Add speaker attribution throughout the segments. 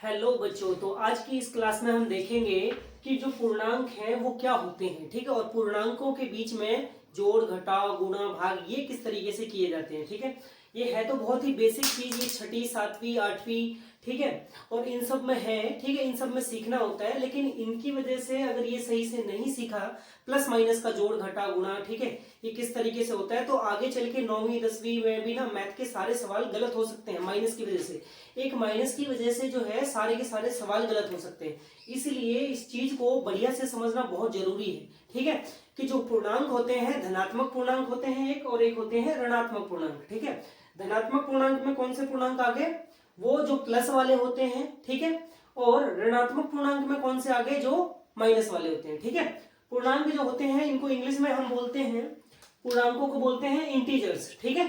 Speaker 1: Hello बच्चों, तो आज की इस क्लास में हम देखेंगे कि जो पूर्णांक हैं वो क्या होते हैं। ठीक है, और पूर्णांकों के बीच में जोड़ घटाव गुणा भाग ये किस तरीके से किए जाते हैं। ठीक है, ये है तो बहुत ही बेसिक चीज, ये छठी सातवीं आठवीं, ठीक है, और इन सब में है। ठीक है, इन सब में सीखना होता है, लेकिन इनकी वजह से अगर ये सही से नहीं सीखा, प्लस माइनस का जोड़ घटा गुणा, ठीक है, ये किस तरीके से होता है, तो आगे चल के 9वीं 10वीं में भी ना मैथ के सारे सवाल गलत हो सकते हैं माइनस की वजह से। एक माइनस की वजह से जो है सारे के सारे सवाल गलत हो सकते हैं, इसलिए इस चीज को बढ़िया से समझना बहुत जरूरी है। ठीक है, कि जो पूर्णांक होते हैं, धनात्मक पूर्णांक होते हैं एक, और एक होते हैं ऋणात्मक पूर्णांक। ठीक है, धनात्मक पूर्णांक में कौन से पूर्णांक आगे, वो जो प्लस वाले होते हैं। ठीक है, और ऋणात्मक पूर्णांक में कौन से आगे, जो माइनस वाले होते हैं। ठीक है, पूर्णांक जो होते हैं इनको इंग्लिश में हम बोलते हैं, पूर्णांकों को बोलते हैं इंटीजर्स। ठीक है,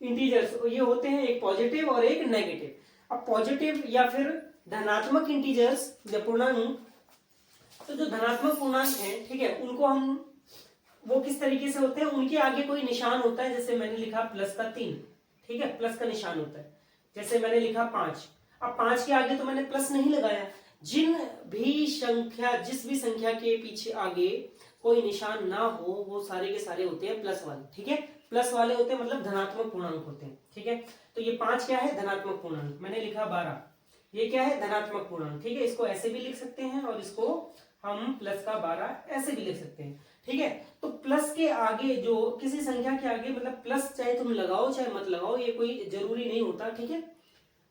Speaker 1: इंटीजर्स ये होते हैं एक पॉजिटिव और एक नेगेटिव। अब पॉजिटिव या फिर धनात्मक इंटीजर्स या पूर्णांक, तो जो धनात्मक पूर्णांक हैं, ठीक है, उनको हम, वो किस तरीके से होते हैं, उनके आगे कोई निशान होता है। जैसे मैंने लिखा प्लस का 3, ठीक है, प्लस का निशान होता है। जैसे मैंने लिखा 5, अब 5 के आगे तो मैंने प्लस नहीं लगाया। जिन भी संख्या, जिस भी संख्या के पीछे आगे कोई निशान ना हो, वो सारे के सारे होते हैं प्लस वाले। ठीक है, प्लस वाले होते हैं मतलब धनात्मक पूर्णांक होते हैं। ठीक है, तो ये 5 क्या है, धनात्मक पूर्णांक। मैंने लिखा 12, ये क्या है, धनात्मक पूर्णांक। ठीक है, इसको ऐसे भी लिख सकते हैं और इसको हम प्लस का 12 ऐसे भी लिख सकते हैं। ठीक है, तो प्लस के आगे जो किसी संख्या के आगे, मतलब प्लस चाहे तुम लगाओ चाहे मत लगाओ, ये कोई जरूरी नहीं होता। ठीक है,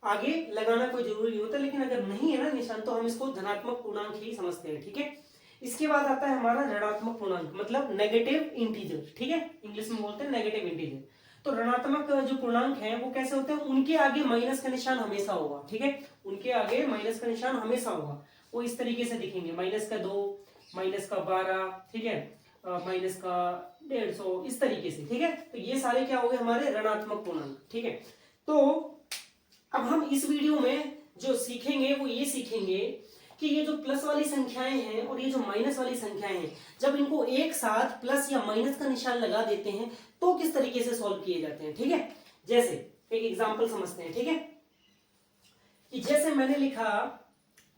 Speaker 1: आगे लगाना कोई जरूरी नहीं होता, लेकिन अगर नहीं है ना निशान, तो हम इसको धनात्मक पूर्णांक ही समझते हैं। ठीक है, इसके बाद आता है हमारा ऋणात्मक पूर्णांक, मतलब नेगेटिव इंटीजर। ठीक है, इंग्लिश में बोलते हैं नेगेटिव इंटीजर। तो ऋणात्मक जो पूर्णांक हैं वो कैसे होते हैं, उनके आगे माइनस का निशान हमेशा होगा। ठीक है, उनके आगे माइनस का निशान हमेशा होगा। वो इस तरीके से दिखेंगे, -2, -12, ठीक है, माइनस का 150, इस तरीके से। ठीक है, तो ये सारे क्या हो गए हमारे ऋणात्मक पूर्णांक। ठीक है, तो अब हम इस वीडियो में जो सीखेंगे वो ये सीखेंगे कि ये जो प्लस वाली संख्याएं हैं और ये जो माइनस वाली संख्याएं हैं, जब इनको एक साथ प्लस या माइनस का निशान लगा देते हैं तो किस तरीके से सॉल्व किए जाते हैं। ठीक है, जैसे एक एग्जांपल समझते हैं। ठीक है, कि जैसे मैंने लिखा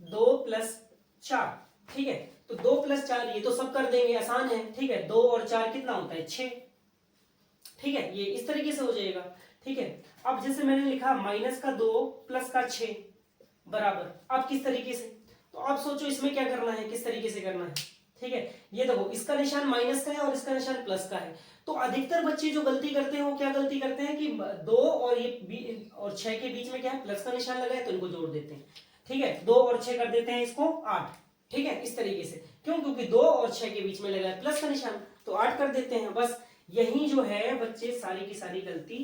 Speaker 1: 2 + 4, ठीक है, तो 2 + 4 ये तो सब कर देंगे, आसान है। ठीक है, 2 और 4 कितना होता है, 6। ठीक है, ये इस तरीके से हो जाएगा। ठीक है, अब जैसे मैंने लिखा -2 + 6 बराबर, अब किस तरीके से, तो अब सोचो इसमें क्या करना है, किस तरीके से करना है। ठीक है, ये देखो इसका निशान माइनस का है और इसका निशान प्लस का है। तो अधिकतर बच्चे जो गलती करते हैं वो क्या गलती करते हैं कि 2 और ये और 6 के बीच में क्या है, प्लस का निशान लगा है, तो इनको जोड़ देते हैं। ठीक है, 2 और 6 कर देते हैं इसको 8। ठीक है, इस तरीके से, क्यों, क्योंकि 2 और 6 के बीच में लगा है प्लस का निशान, तो 8 कर देते हैं। बस यही जो है बच्चे सारी की सारी गलती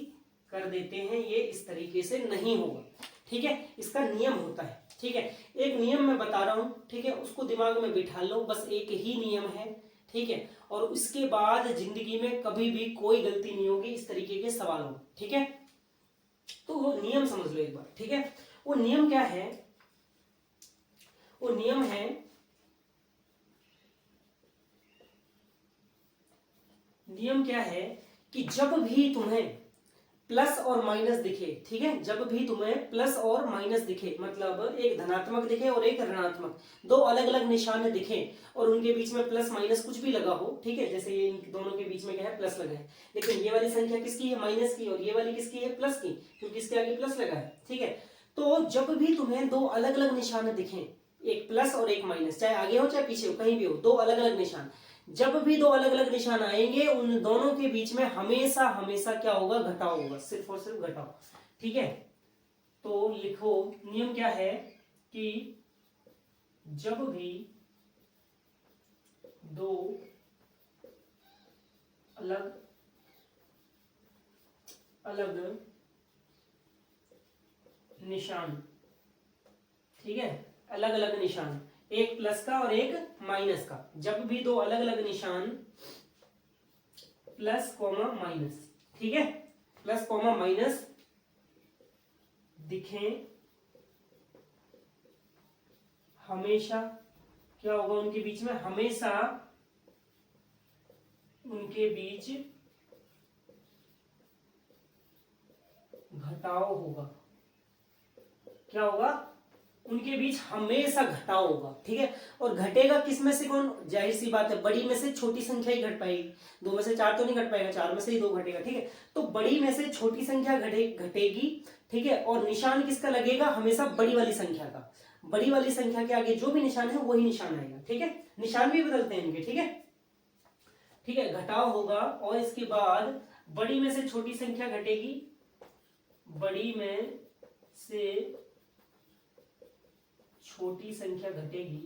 Speaker 1: कर देते हैं, ये इस तरीके से नहीं होगा। ठीक है, इसका नियम होता है। ठीक है, एक नियम मैं बता रहा हूं, ठीक है, उसको दिमाग में बिठा लो, बस एक ही नियम है। ठीक है, और उसके बाद जिंदगी में कभी भी कोई गलती नहीं होगी इस तरीके के सवालों में। ठीक है, तो वो नियम समझ लो एक बार। ठीक है, वो नियम क्या है, वो नियम है, नियम क्या है कि जब भी तुम्हें प्लस और माइनस दिखे, ठीक है, जब भी तुम्हें प्लस और माइनस दिखे, मतलब एक धनात्मक दिखे और एक ऋणात्मक, दो अलग अलग निशान दिखे और उनके बीच में प्लस माइनस कुछ भी लगा हो, ठीक है, जैसे ये इन दोनों के बीच में क्या है, प्लस लगा है, लेकिन ये वाली संख्या किसकी है, माइनस की, और ये वाली किसकी है, प्लस की, क्योंकि इसके आगे प्लस लगा है। ठीक है, तो जब भी तुम्हें दो अलग अलग निशान दिखे, एक प्लस और एक माइनस, चाहे आगे हो चाहे पीछे हो, कहीं भी हो, दो अलग अलग निशान, जब भी दो अलग अलग निशान आएंगे उन दोनों के बीच में हमेशा हमेशा क्या होगा, घटाव होगा, सिर्फ और सिर्फ घटाव। ठीक है, तो लिखो नियम क्या है कि जब भी दो अलग अलग निशान, ठीक है, अलग अलग निशान, एक प्लस का और एक माइनस का, जब भी दो अलग अलग निशान प्लस कॉमा माइनस, ठीक है, प्लस कॉमा माइनस दिखें, हमेशा क्या होगा उनके बीच में, हमेशा उनके बीच घटाव होगा। क्या होगा, उनके बीच हमेशा घटाव होगा, ठीक है। और घटेगा किस में से कौन, जाहिर सी बात है बड़ी में से छोटी संख्या ही घट पाएगी, 2 में से 4 तो नहीं घट पाएगा, 4 में से ही 2 घटेगा, ठीक है। तो बड़ी में से छोटी संख्या घटेगी, ठीक है। और निशान किसका लगेगा, हमेशा बड़ी वाली संख्या का, बड़ी वाली संख्या के आगे जो भी निशान है वही निशान आएगा, ठीक है। निशान भी बदलते हैं इनके, ठीक है, ठीक है। घटाव होगा और इसके बाद बड़ी में से छोटी संख्या घटेगी, बड़ी में से छोटी संख्या घटेगी,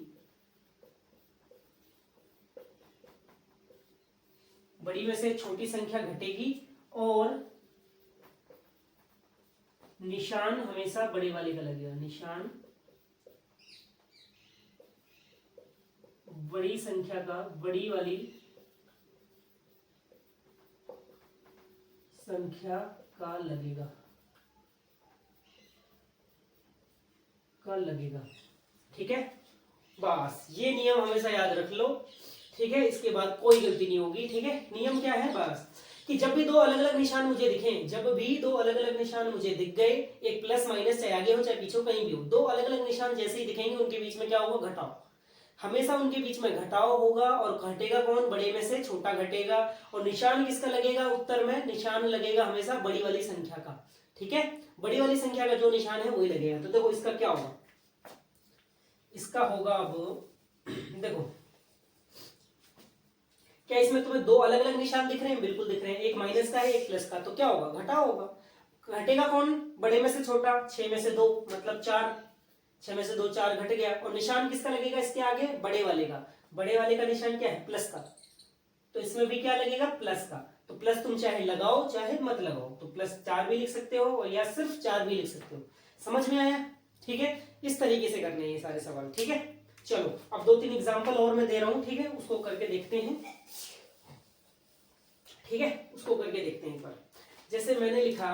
Speaker 1: बड़ी में से छोटी संख्या घटेगी और निशान हमेशा बड़े वाले का लगेगा, निशान बड़ी संख्या का, बड़ी वाली संख्या का लगेगा, ठीक है। बस ये नियम हमेशा याद रख लो, ठीक है। इसके बाद कोई गलती नहीं होगी, ठीक है। नियम क्या है, बस कि जब भी दो अलग अलग निशान मुझे दिखें, जब भी दो अलग अलग निशान मुझे दिख गए, एक प्लस माइनस चाहे आगे हो चाहे पीछे हो, कहीं भी हो, दो अलग अलग निशान जैसे ही दिखेंगे उनके बीच में क्या होगा, घटाव, हमेशा उनके बीच में घटाव होगा। और घटेगा कौन, बड़े में से छोटा घटेगा। और निशान किसका लगेगा, उत्तर में निशान लगेगा हमेशा बड़ी वाली संख्या का, ठीक है। बड़ी वाली संख्या का जो निशान है वही लगेगा। तो देखो इसका क्या होगा, इसका होगा, अब देखो क्या इसमें तुम्हें दो अलग अलग निशान दिख रहे हैं, बिल्कुल दिख रहे हैं, एक माइनस का है एक प्लस का। तो क्या होगा, घटाव होगा। घटेगा कौन, बड़े में से छोटा, 6 में से 2 मतलब 4, 6 में से 2 4 घट गया। और निशान किसका लगेगा इसके आगे, बड़े वाले का, बड़े वाले का निशान क्या है, प्लस का। तो इसमें भी क्या लगेगा, प्लस का। तो प्लस तुम चाहे लगाओ चाहे मत लगाओ, तो प्लस 4 भी लिख सकते हो या सिर्फ 4 भी लिख सकते हो। समझ में आया, ठीक है। इस तरीके से करने हैं ये सारे सवाल, ठीक है। चलो अब 2-3 एग्जांपल और मैं दे रहा हूं, ठीक है, उसको करके देखते हैं, ठीक है। उसको करके देखते हैं एक बार। जैसे मैंने लिखा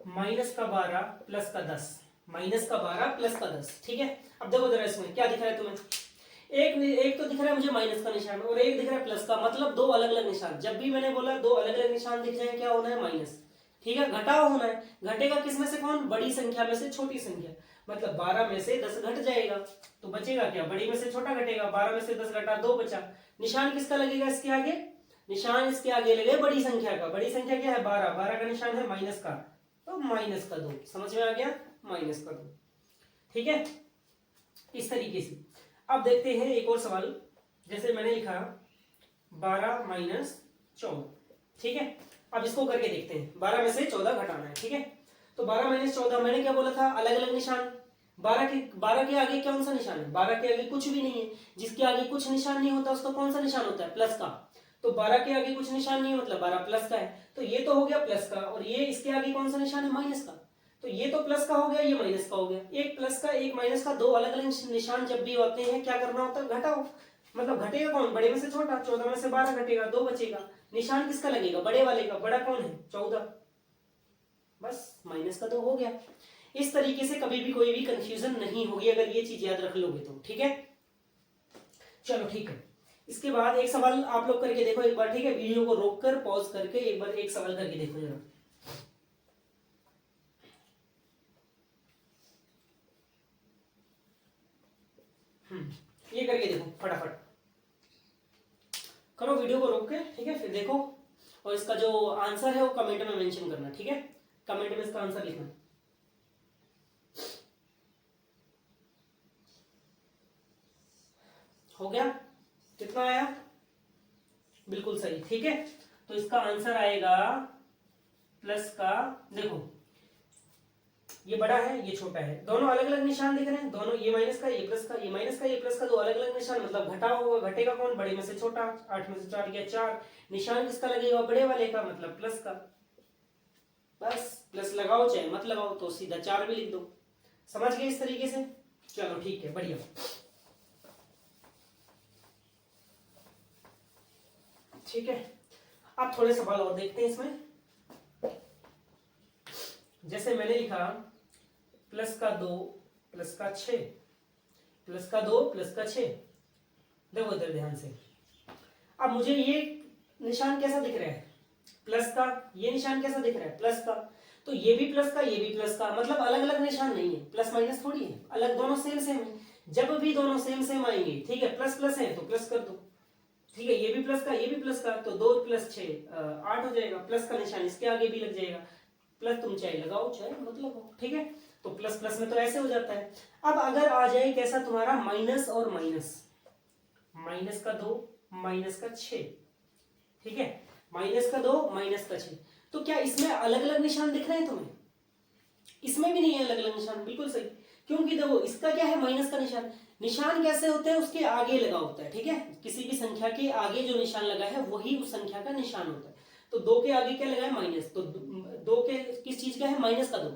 Speaker 1: -12 प्लस का 10, -12 प्लस का 10, ठीक है। अब देखो जरा इसमें क्या दिख रहा है तुम्हें, एक तो दिख रहा है मुझे माइनस का निशान और एक दिख रहा है प्लस का, मतलब दो अलग अलग निशान। जब भी मैंने बोला दो अलग अलग निशान दिख जाए क्या होना है, माइनस, ठीक है। घटाव होना है, घटेगा किसमें से कौन, बड़ी संख्या में से छोटी संख्या, मतलब 12 में से 10 घट जाएगा तो बचेगा क्या, बड़ी में से छोटा घटेगा, 12 में से 10 घटा 2 बचा। निशान किसका लगेगा इसके आगे, निशान इसके आगे लगे बड़ी संख्या का, बड़ी संख्या क्या है 12, 12 का निशान है माइनस का, तो माइनस का 2। समझ में आ गया, माइनस का 2, ठीक है। इस तरीके से अब देखते हैं एक और सवाल। जैसे मैंने लिखा 12 माइनस 14, ठीक है। अब इसको करके देखते हैं, 12 में से 14 घटाना है, ठीक है। तो 12 माइनस 14, मैंने क्या बोला था, अलग अलग निशान। 12 के आगे कौन सा निशान है, 12 के आगे कुछ भी नहीं है। जिसके आगे कुछ निशान नहीं होता उसका कौन सा निशान होता है, प्लस का। तो 12 के आगे कुछ निशान नहीं है मतलब 12 प्लस का है, तो ये तो हो गया प्लस का। और ये इसके आगे कौन सा निशान है, माइनस का। तो ये तो प्लस का हो गया, ये माइनस का हो गया। एक प्लस का एक माइनस का, दो अलग अलग निशान जब भी होते हैं क्या करना होता है, घटाओ। मतलब घटेगा कौन, बड़े में से छोटा, 14 में से 12 घटेगा, 2 बचेगा। निशान किसका लगेगा, बड़े वाले का। बड़ा कौन है, 14, बस माइनस का 2 हो गया। इस तरीके से कभी भी कोई भी कंफ्यूजन नहीं होगी अगर ये चीज याद रख लोगे तो, ठीक है। चलो ठीक है। इसके बाद एक सवाल आप लोग करके देखो एक बार, ठीक है। वीडियो को रोककर पॉज करके एक बार एक सवाल करके देखो जरा। ये करके देखो फटाफट, करो वीडियो को रोक के, ठीक है। फिर देखो और इसका जो आंसर है वो कमेंट में मेंशन करना, ठीक है। कमेंट में इसका आंसर लिखना। हो गया, कितना आया, बिल्कुल सही, ठीक है। तो इसका आंसर आएगा प्लस का, देखो ये बड़ा है ये छोटा है, दोनों अलग अलग निशान दिख रहे हैं, दोनों ये माइनस का ये प्लस का, ये माइनस का ये प्लस का, दो अलग अलग निशान मतलब घटाव होगा। घटेगा कौन, बड़े में से छोटा, 8 में से 4 गया 4। निशान किसका लगेगा, बड़े वाले का, मतलब प्लस का। बस प्लस लगाओ चाहे मत लगाओ, तो सीधा 4 भी लिख दो। समझ गए इस तरीके से, चलो ठीक है, बढ़िया। ठीक है, अब थोड़े सवाल और देखते हैं इसमें। जैसे मैंने लिखा प्लस का 2 प्लस का 6, प्लस का 2 प्लस का 6। देखो इधर ध्यान से, अब मुझे ये निशान कैसा दिख रहा है, प्लस का। ये निशान कैसा दिख रहा है, प्लस का। तो ये भी प्लस का, ये भी प्लस का, मतलब अलग अलग निशान नहीं है, प्लस माइनस थोड़ी है, अलग, दोनों सेम सेम है। जब भी दोनों सेम सेम आएंगे, ठीक है, प्लस प्लस है तो प्लस कर दो, ठीक है, ये भी प्लस का, ये भी प्लस का, तो 2 + 6 8 हो जाएगा। प्लस का निशान इसके आगे भी लग जाएगा, प्लस तुम चाहे लगाओ चाहे मत लगाओ, ठीक है। तो प्लस प्लस में तो ऐसे हो जाता है। अब अगर आ जाए कैसा तुम्हारा माइनस और माइनस, माइनस का 2 माइनस का 6, ठीक है, माइनस का 2 माइनस का 6, तो क्या इसमें अलग अलग निशान दिख रहे हैं तुम्हें? इसमें भी नहीं है अलग अलग निशान, बिल्कुल सही। क्योंकि देखो इसका क्या है, माइनस का निशान, निशान कैसे होते हैं, उसके आगे लगा होता है, ठीक है, किसी भी संख्या के आगे जो निशान लगा है वही उस संख्या का निशान होता है। तो 2 के आगे क्या लगा है, माइनस, तो 2 के किस चीज का है, माइनस का 2,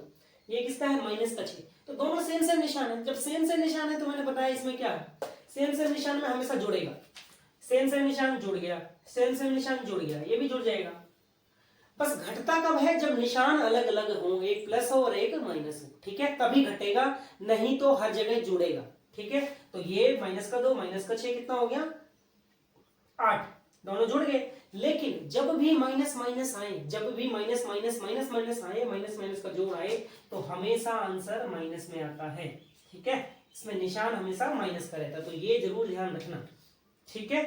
Speaker 1: ये किसका है, माइनस का 6, तो दोनों सेम सेम निशान है। जब सेम सेम निशान है तो मैंने बताया इसमें क्या है, सेम सेम निशान में हमेशा जुड़ेगा, सेम सेम निशान जुड़ गया, सेम सेम निशान जुड़ गया, ये भी जुड़ जाएगा। बस घटता कब है, जब निशान अलग अलग हो, एक प्लस हो और एक माइनस हो, ठीक है, तभी घटेगा, नहीं तो हर जगह जुड़ेगा, ठीक है। तो ये माइनस का 2 माइनस का 6 कितना हो गया, 8, दोनों जुड़ गए। लेकिन जब भी माइनस माइनस आए, जब भी माइनस माइनस माइनस माइनस आए, माइनस माइनस का जोड़ आए, तो हमेशा आंसर माइनस में आता है, ठीक है, इसमें निशान हमेशा माइनस का रहता है, तो ये जरूर ध्यान रखना, ठीक है।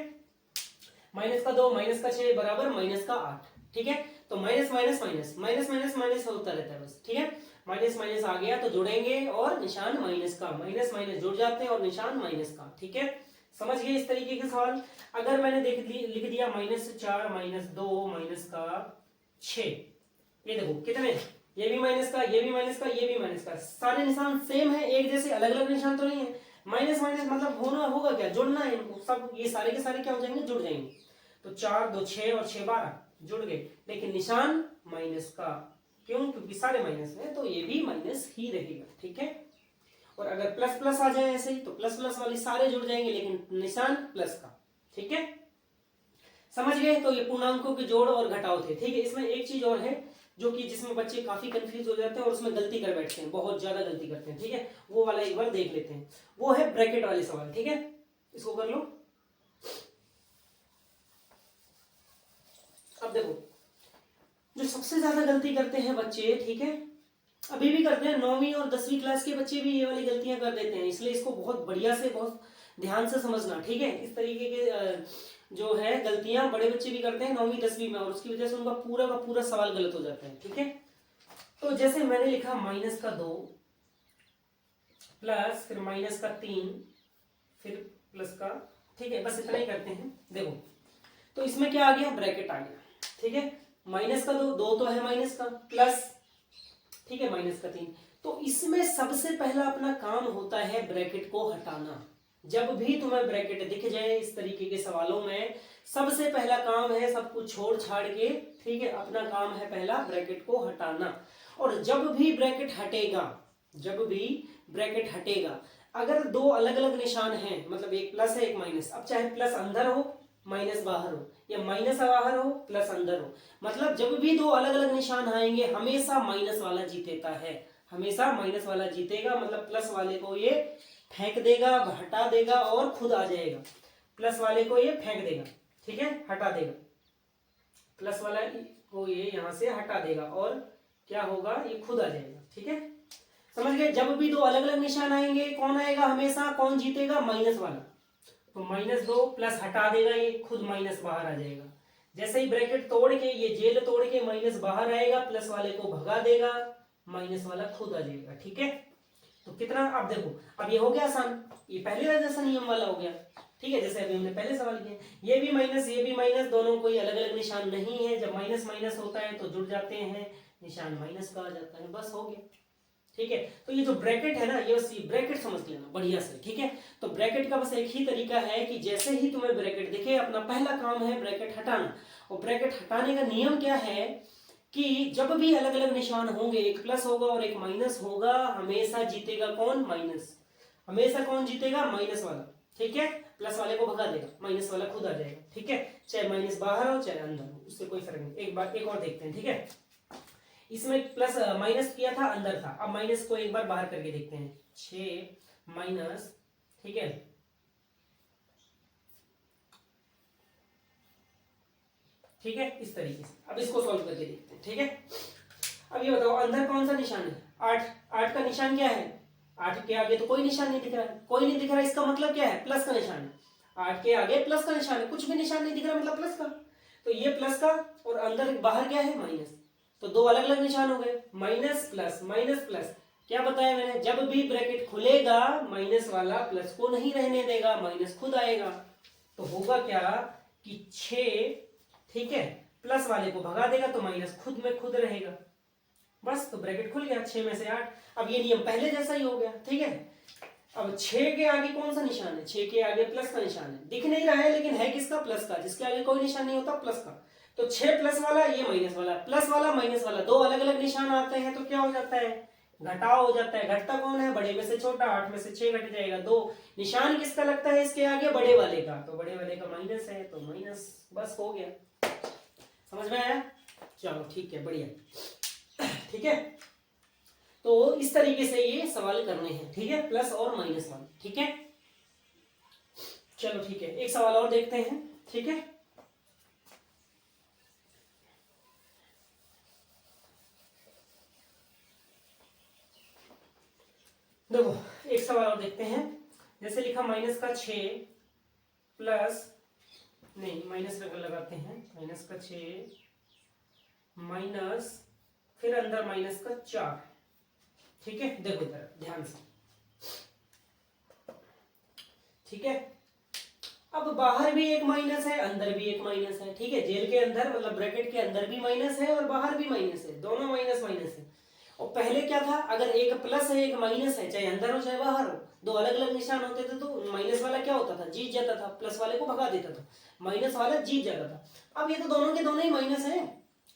Speaker 1: माइनस का 2 माइनस का 6 बराबर माइनस का 8, ठीक है। तो minus minus minus minus minus minus होता रहता है बस, ठीक है, माइनस माइनस आ गया तो जुड़ेंगे और निशान माइनस का, माइनस माइनस जुड़ जाते हैं और निशान माइनस का, ठीक है। समझ गए इस तरीके के सवाल। अगर मैंने लिख दिया -4 -2 माइनस का 6, ये देखो कितने, ये भी माइनस का, ये भी माइनस का, ये भी माइनस का, सारे निशान सेम है, एक जैसे, अलग अलग निशान तो नहीं है। माइनस माइनस मतलब होना होगा क्या, जुड़ना है इनको सब, ये सारे के सारे क्या हो जाएंगे, जुड़ जाएंगे। तो 4 2 6 और 6 12 जुड़ गए, लेकिन निशान माइनस का, क्यों, क्योंकि सारे माइनस में, तो ये भी माइनस ही रहेगा, ठीक है। और अगर प्लस प्लस आ जाए ऐसे ही, तो प्लस प्लस वाले सारे जुड़ जाएंगे, लेकिन निशान प्लस का, ठीक है। समझ गए। तो ये पूर्णांकों के जोड़ और घटाव थे, ठीक है। इसमें एक चीज और है जो कि जिसमें बच्चे काफी कंफ्यूज हो जाते हैं और उसमें गलती कर बैठते हैं, बहुत ज्यादा गलती करते हैं, ठीक है, वो वाला एक बार देख लेते हैं। वो है ब्रैकेट वाले सवाल, ठीक है, इसको कर लो। अब देखो, जो सबसे ज्यादा गलती करते हैं बच्चे, ठीक है, अभी भी करते हैं, 9वीं और 10वीं क्लास के बच्चे भी ये वाली गलतियां कर देते हैं, इसलिए इसको बहुत बढ़िया से, बहुत ध्यान से समझना, ठीक है। इस तरीके के जो है गलतियां बड़े बच्चे भी करते हैं 9वीं 10वीं में, और उसकी वजह से उनका पूरा का पूरा सवाल गलत हो जाता है, ठीक है। तो जैसे मैंने लिखा -2 प्लस, फिर -3, फिर प्लस का, ठीक है, बस इतना ही करते हैं। देखो तो इसमें क्या आ गया, ब्रैकेट आ गया, ठीक है, -2 तो है माइनस का, प्लस, ठीक है, -3, तो इसमें सबसे पहला अपना काम होता है ब्रैकेट को हटाना। जब भी तुम्हें ब्रैकेट दिख जाए इस तरीके के सवालों में, सबसे पहला काम है सब कुछ छोड़ छाड़ के, ठीक है, अपना काम है पहला ब्रैकेट को हटाना। और जब भी ब्रैकेट हटेगा, जब भी ब्रैकेट हटेगा, अगर दो अलग अलग निशान हैं, मतलब एक प्लस है एक माइनस, अब चाहे प्लस अंदर हो माइनस बाहर हो, या माइनस बाहर हो प्लस अंदर हो, मतलब जब भी दो अलग अलग निशान आएंगे हमेशा माइनस वाला जीतेता है, हमेशा माइनस वाला जीतेगा। मतलब प्लस वाले को ये फेंक देगा, हटा देगा और खुद आ जाएगा, प्लस वाले को ये फेंक देगा, ठीक है, हटा देगा, प्लस वाला को ये यहां से हटा देगा और क्या होगा, ये खुद आ जाएगा, ठीक है। समझ गए। जब भी दो अलग अलग निशान आएंगे कौन आएगा हमेशा, कौन जीतेगा, माइनस वाला। तो -2 प्लस हटा देगा, ये खुद माइनस बाहर आ जाएगा। जैसे ही ब्रैकेट तोड़ के, ये जेल तोड़ के माइनस बाहर आएगा, प्लस वाले को भगा देगा, माइनस वाला खुद आ जाएगा, ठीक है। तो कितना, अब देखो, अब ये हो गया आसान, ये पहले वाला जैसा नियम वाला हो गया, ठीक है, जैसे अभी हमने पहले सवाल किया। ये भी माइनस, ये भी माइनस, दोनों कोई अलग अलग निशान नहीं है, जब माइनस माइनस होता है तो जुड़ जाते हैं, निशान माइनस का आ जाता है, बस हो गया, ठीक है। तो ये जो ब्रैकेट है ना, ये बस ये ब्रैकेट समझ लेना बढ़िया से, ठीक है। तो ब्रैकेट का बस एक ही तरीका है कि जैसे ही तुम्हें ब्रैकेट दिखे, अपना पहला काम है ब्रैकेट हटाना। और ब्रैकेट हटाने का नियम क्या है कि जब भी अलग अलग निशान होंगे, एक प्लस होगा और एक माइनस होगा, हमेशा जीतेगा कौन, माइनस, हमेशा कौन जीतेगा, माइनस वाला, ठीक है। प्लस वाले को भगा देगा, माइनस वाला खुद आ जाएगा, ठीक है, चाहे माइनस बाहर हो चाहे अंदर हो, उससे कोई फर्क नहीं। एक बार एक और देखते हैं, ठीक है। इसमें प्लस माइनस किया था, अंदर था, अब माइनस को एक बार बाहर करके देखते हैं, 6 माइनस, ठीक है, ठीक है, इस तरीके से। अब इसको सॉल्व करके देखते हैं, ठीक है। अब ये बताओ अंदर कौन सा निशान है? 8। 8 का निशान क्या है? 8 के आगे तो कोई निशान नहीं दिख रहा है, कोई नहीं दिख रहा है, इसका मतलब क्या है? प्लस का निशान है। 8 के आगे प्लस का निशान है, कुछ भी निशान नहीं दिख रहा मतलब प्लस का। तो ये प्लस का और अंदर बाहर क्या है? माइनस। तो दो अलग अलग निशान हो गए, माइनस प्लस माइनस प्लस। क्या बताया मैंने? जब भी ब्रैकेट खुलेगा माइनस वाला प्लस को नहीं रहने देगा, माइनस खुद आएगा। तो होगा क्या कि 6, ठीक है, प्लस वाले को भगा देगा तो माइनस खुद में खुद रहेगा। बस, तो ब्रैकेट खुल गया 6 में से 8। अब ये नियम पहले जैसा ही हो गया, ठीक है। अब 6 के आगे कौन सा निशान है? 6 के आगे प्लस का निशान है, दिख नहीं रहा है लेकिन है किसका? प्लस का। जिसके आगे कोई निशान नहीं होता प्लस का। तो 6 प्लस वाला, ये माइनस वाला, प्लस वाला माइनस वाला, दो अलग अलग निशान आते हैं तो क्या हो जाता है? घटाव हो जाता है। घटता कौन है? बड़े में से छोटा। 8 में से 6 घट जाएगा 2। निशान किसका लगता है इसके आगे? बड़े वाले का। तो बड़े वाले का माइनस है तो माइनस। बस हो गया, समझ में आया? चलो ठीक है, बढ़िया, ठीक है। तो इस तरीके से ये सवाल करने हैं, ठीक है, प्लस और माइनस वाले, ठीक है। चलो ठीक है, एक सवाल और देखते हैं, ठीक है। देखो एक सवाल और देखते हैं। जैसे लिखा माइनस का 6 प्लस, नहीं माइनस लगाते हैं, माइनस का 6 माइनस, फिर अंदर माइनस का 4, ठीक है। देखो इधर ध्यान से, ठीक है। अब बाहर भी एक माइनस है, अंदर भी एक माइनस है, ठीक है। जेल के अंदर मतलब ब्रैकेट के अंदर भी माइनस है और बाहर भी माइनस है, दोनों माइनस माइनस है। और पहले क्या था? अगर एक प्लस है एक माइनस है, चाहे अंदर हो चाहे बाहर हो, दो अलग अलग निशान होते थे तो माइनस वाला क्या होता था? जीत जाता था, प्लस वाले को भगा देता था, माइनस वाला जीत जाता था। अब ये तो दोनों के दोनों ही माइनस है,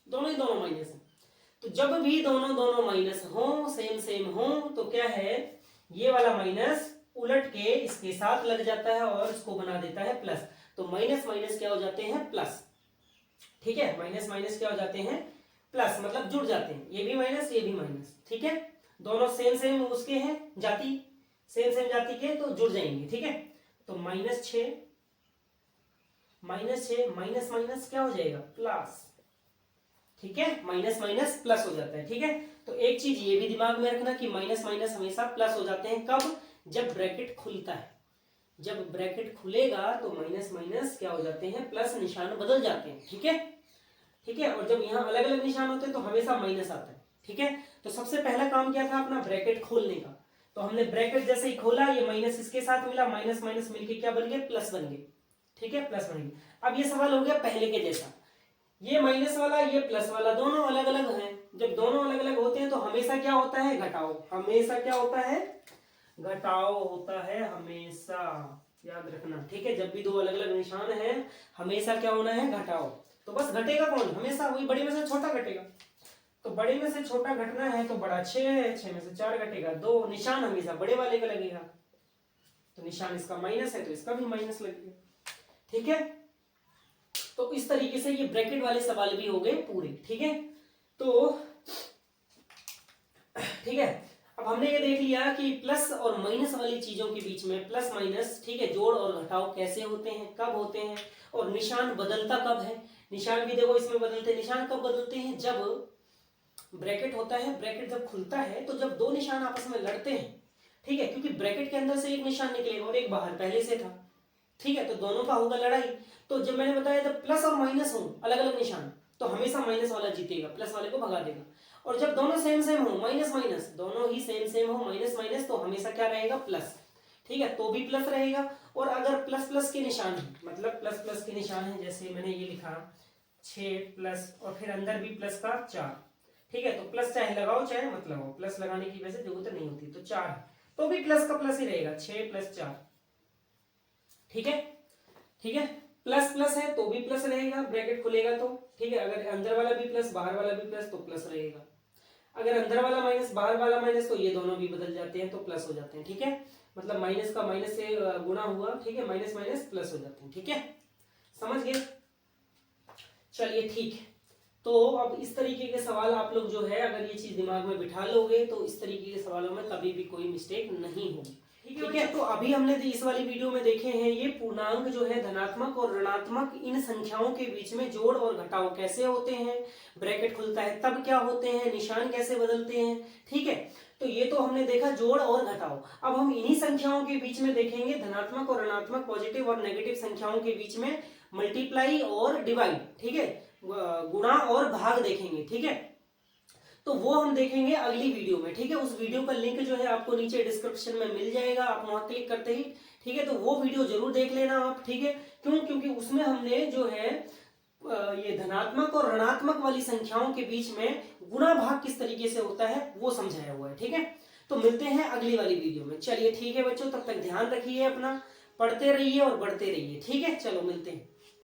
Speaker 1: दोनों ही दोनों माइनस है। तो जब भी दोनों दोनों माइनस हो, सेम सेम हो, तो क्या है? ये वाला माइनस उलट के इसके साथ लग जाता है और इसको बना देता है प्लस। तो माइनस माइनस क्या हो जाते हैं? प्लस, ठीक है। माइनस माइनस क्या हो जाते हैं? प्लस, मतलब जुड़ जाते हैं, ये भी माइनस ये भी माइनस, ठीक है। दोनों सेम सेम उसके हैं जाति, सेम सेम जाति के, तो जुड़ जाएंगे, ठीक है। तो -6 -6 माइनस माइनस क्या हो जाएगा? प्लस, ठीक है। माइनस माइनस प्लस हो जाता है, ठीक है। तो एक चीज ये भी दिमाग में रखना कि माइनस माइनस हमेशा प्लस हो जाते हैं। कब? जब ब्रैकेट खुलता है। जब ब्रैकेट खुलेगा तो माइनस माइनस क्या हो जाते हैं? प्लस, निशान बदल जाते हैं, ठीक है, ठीक है। और जब यहाँ अलग अलग निशान होते हैं तो हमेशा माइनस आता है, ठीक है। तो सबसे पहला काम क्या था अपना? ब्रैकेट खोलने का। तो हमने ब्रैकेट जैसे ही खोला, ये माइनस इसके साथ मिला, माइनस माइनस मिलके क्या बन गए? प्लस बन गए, ठीक है, प्लस बन गए। अब ये सवाल हो गया पहले के जैसा, ये माइनस वाला ये प्लस वाला दोनों अलग अलग हैं। जब दोनों अलग अलग होते हैं तो हमेशा क्या होता है? घटाव। हमेशा क्या होता है? घटाव होता है, हमेशा, याद रखना, ठीक है। जब भी दो अलग अलग निशान हैं हमेशा क्या होना है? घटाव। तो बस घटेगा कौन? हमेशा वही बड़े में से छोटा घटेगा। तो बड़े में से छोटा घटना है तो बड़ा 6 है, 6 में से 4 घटेगा 2, निशान हमेशा बड़े वाले का लगेगा। तो निशान इसका माइनस है तो इसका भी माइनस लगेगा, ठीक है। तो इस तरीके से ये ब्रैकेट वाले सवाल भी हो गए पूरे, ठीक है। तो ठीक है, अब हमने ये देख लिया कि प्लस और माइनस वाली चीजों के बीच में प्लस माइनस, ठीक है, जोड़ और घटाव कैसे होते हैं, कब होते हैं, और निशान बदलता कब है। निशान भी देखो इसमें बदलते हैं। निशान कब बदलते हैं? जब ब्रैकेट होता है, ब्रैकेट जब खुलता है तो जब दो निशान आपस में लड़ते हैं, ठीक है, क्योंकि ब्रैकेट के अंदर से एक निशान निकलेगा और एक बाहर पहले से था, ठीक है, तो दोनों का होगा लड़ाई। तो जब मैंने बताया जब प्लस और माइनस हो अलग अलग निशान, तो हमेशा माइनस वाला जीतेगा, प्लस वाले को भगा देगा। और जब दोनों सेम सेम हो, माइनस माइनस दोनों ही सेम सेम हो, माइनस माइनस, तो हमेशा क्या रहेगा? प्लस, ठीक है, तो भी प्लस रहेगा। और अगर प्लस प्लस के निशान है, मतलब प्लस प्लस के निशान है, जैसे मैंने ये लिखा 6 प्लस और फिर अंदर भी प्लस का 4, ठीक है, तो प्लस चाहे लगाओ चाहे मत लगाओ, प्लस लगाने की वैसे जरूरत नहीं होती, तो 4 तो भी प्लस का प्लस ही रहेगा, 6 + 4, ठीक है, ठीक है। प्लस प्लस है तो भी प्लस रहेगा, ब्रैकेट खुलेगा तो, ठीक है। अगर अंदर वाला भी प्लस बाहर वाला भी प्लस तो प्लस रहेगा। अगर अंदर वाला माइनस बाहर वाला माइनस तो ये दोनों भी बदल जाते हैं तो प्लस हो जाते हैं, ठीक है। मतलब माइनस का माइनस से गुणा हुआ, ठीक है, माइनस माइनस प्लस हो जाते हैं, ठीक है, समझ गए। चलिए ठीक है, तो अब इस तरीके के सवाल आप लोग जो है अगर ये चीज दिमाग में बिठा लोगे तो इस तरीके के सवालों में कभी भी कोई मिस्टेक नहीं होगी, ठीक है। ठीक है। तो अभी हमने इस वाली वीडियो में देखे हैं ये पूर्णांक जो है धनात्मक और ऋणात्मक इन संख्याओं के बीच में जोड़ और घटाव कैसे होते हैं, ब्रैकेट खुलता है तब क्या होते हैं, निशान कैसे बदलते हैं। ठीक है, तो ये तो हमने देखा जोड़ और घटाव। अब हम इन्हीं संख्याओं के बीच में देखेंगे धनात्मक और ऋणात्मक, पॉजिटिव और नेगेटिव संख्याओं के बीच में मल्टीप्लाई और डिवाइड, ठीक है, गुणा और भाग देखेंगे। ठीक है, तो वो हम देखेंगे अगली वीडियो में। ठीक है, उस वीडियो का लिंक जो है आपको नीचे डिस्क्रिप्शन में मिल जाएगा, आप वहां क्लिक करते ही। ठीक है, तो वो वीडियो जरूर देख लेना आप। ठीक है, क्यों? क्योंकि उसमें हमने जो है ये धनात्मक और ऋणात्मक वाली संख्याओं के बीच में गुणा भाग किस तरीके से होता है वो समझाया हुआ है। ठीक है, तो मिलते हैं अगली वाली वीडियो में। चलिए ठीक है बच्चों, तब तक ध्यान रखिए अपना, पढ़ते रहिए और बढ़ते रहिए। ठीक है, चलो मिलते हैं।